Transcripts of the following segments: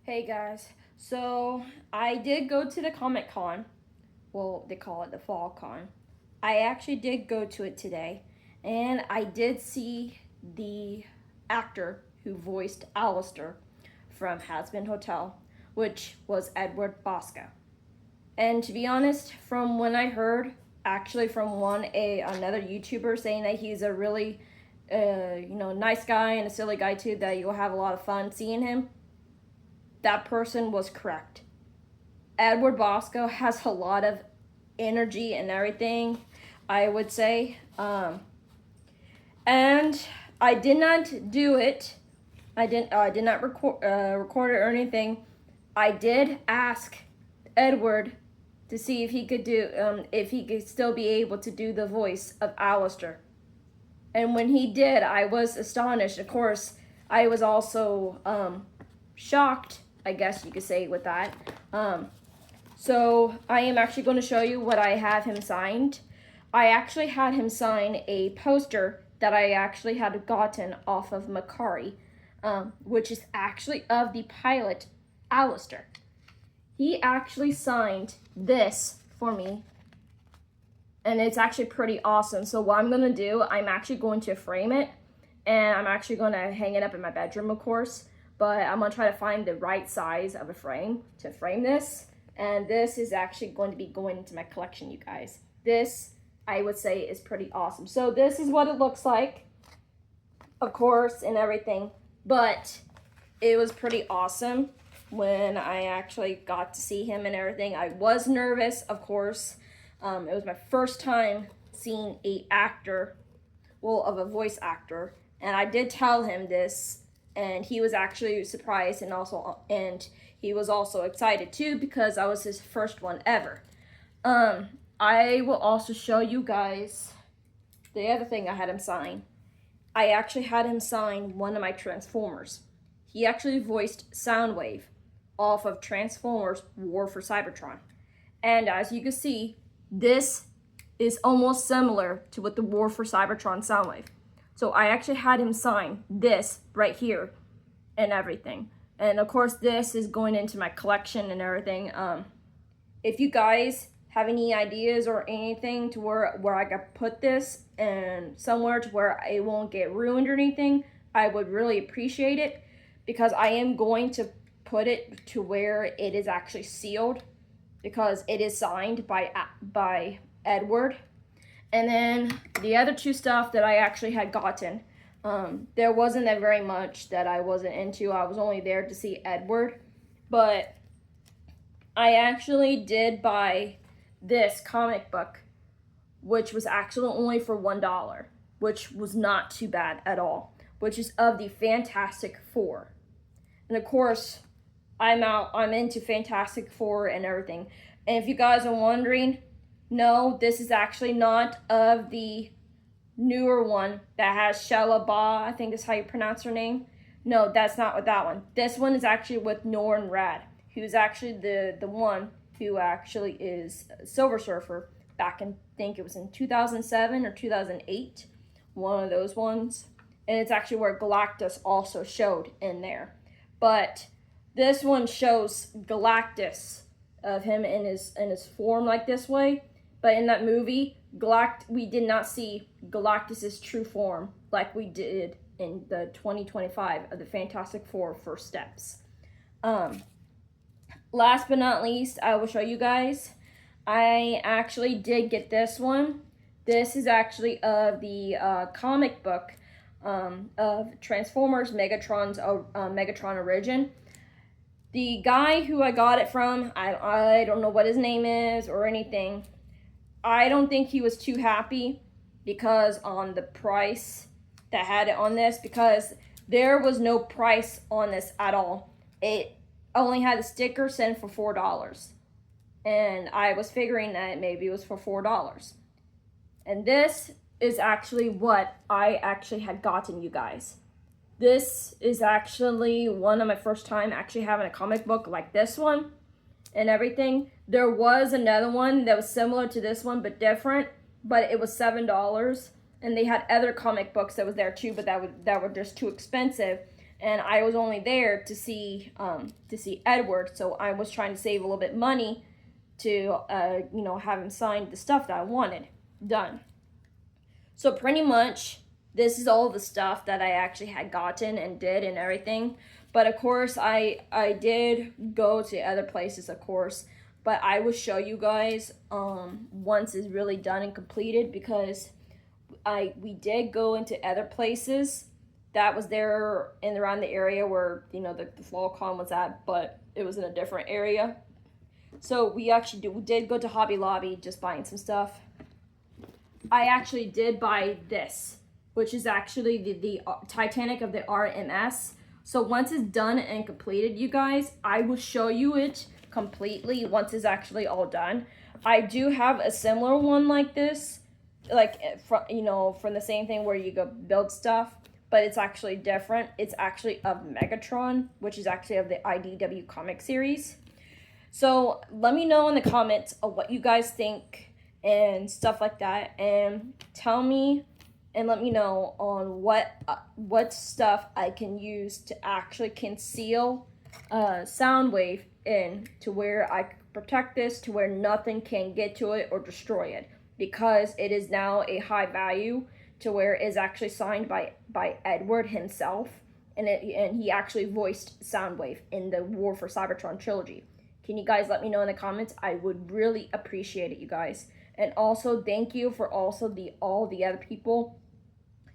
Hey guys, so I did go to the Comic Con. Well, they call it the Fall Con. I actually did go to it today, and I did see the actor who voiced Alistair from Hazbin Hotel, which was Edward Bosco. And to be honest, from when I heard, actually from another YouTuber saying that he's a really, nice guy and a silly guy too, that you'll have a lot of fun seeing him. That person was correct. Edward Bosco has a lot of energy and everything, I would say. And I did not do it. I did not record it or anything. I did ask Edward to see if he could if he could still be able to do the voice of Alistair. And when he did, I was astonished. Of course, I was also shocked, I guess you could say, with that. So I am actually going to show you what I have him signed. I actually had him sign a poster that I actually had gotten off of Macari, which is actually of the pilot Alistair. He actually signed this for me, and it's actually pretty awesome. So what I'm going to do, I'm actually going to frame it, and I'm actually going to hang it up in my bedroom, of course. But I'm going to try to find the right size of a frame to frame this. And this is actually going to be going into my collection, you guys. This, I would say, is pretty awesome. So this is what it looks like, of course, and everything. But it was pretty awesome when I actually got to see him and everything. I was nervous, of course. It was my first time seeing of a voice actor. And I did tell him this, and he was actually surprised, and he was also excited too, because I was his first one ever. I will also show you guys the other thing I had him sign. I actually had him sign one of my Transformers. He actually voiced Soundwave off of Transformers War for Cybertron. And as you can see, this is almost similar to what the War for Cybertron Soundwave. So I actually had him sign this right here and everything. And of course, this is going into my collection and everything. If you guys have any ideas or anything to where I could put this and somewhere to where it won't get ruined or anything, I would really appreciate it, because I am going to put it to where it is actually sealed, because it is signed by Edward. And then the other two stuff that I actually had gotten, there wasn't that very much that I wasn't into. I was only there to see Edward. But I actually did buy this comic book, which was actually only for $1, which was not too bad at all, which is of the Fantastic Four. And of course, I'm into Fantastic Four and everything. And if you guys are wondering, no, this is actually not of the newer one that has Shella Ba, I think is how you pronounce her name. No, that's not with that one. This one is actually with Norrin Rad, who's actually the one who actually is Silver Surfer back in, I think it was in 2007 or 2008, one of those ones. And it's actually where Galactus also showed in there. But this one shows Galactus of him in his form like this way. But in that movie, we did not see Galactus's true form like we did in the 2025 of the Fantastic Four First Steps. Last but not least, I will show you guys. I actually did get this one. This is actually of the comic book of Transformers Megatron Origin. The guy who I got it from, I don't know what his name is or anything. I don't think he was too happy because on the price that had it on this, because there was no price on this at all. It only had a sticker sent for $4. And I was figuring that maybe it was for $4. And this is actually what I actually had gotten, you guys. This is actually one of my first time actually having a comic book like this one and everything. There was another one that was similar to this one but different, but it was $7, and they had other comic books that was there too, but that were just too expensive. and I was only there to see Edward. So I was trying to save a little bit money to have him sign the stuff that I wanted done. So pretty much this is all the stuff that I actually had gotten and did and everything. But of course I did go to other places, of course, but I will show you guys once it's really done and completed, because we did go into other places that was there and around the area where the FlawCon was at, but it was in a different area. So we actually did go to Hobby Lobby, just buying some stuff. I actually did buy this, which is actually the Titanic of the RMS. So once it's done and completed, you guys, I will show you it completely once it's actually all done. I do have a similar one like this, like from the same thing where you go build stuff, but it's actually different. It's actually of Megatron, which is actually of the IDW comic series. So let me know in the comments of what you guys think and stuff like that, and tell me and let me know on what stuff I can use to actually conceal Soundwave in, to where I can protect this to where nothing can get to it or destroy it, because it is now a high value to where it is actually signed by Edward himself, and he actually voiced Soundwave in the War for Cybertron trilogy. Can you guys let me know in the comments? I would really appreciate it, you guys. And also thank you for all the other people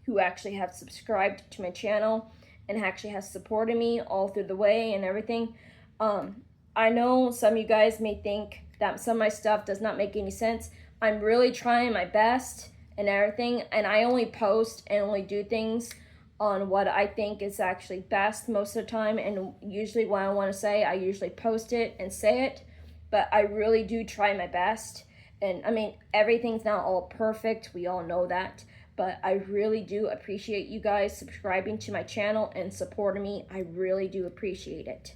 who actually have subscribed to my channel and actually has supported me all through the way and everything. I know some of you guys may think that some of my stuff does not make any sense. I'm really trying my best and everything, and I only post and only do things on what I think is actually best most of the time, and usually what I want to say, I usually post it and say it, but I really do try my best. And I mean, everything's not all perfect, we all know that, but I really do appreciate you guys subscribing to my channel and supporting me. I really do appreciate it.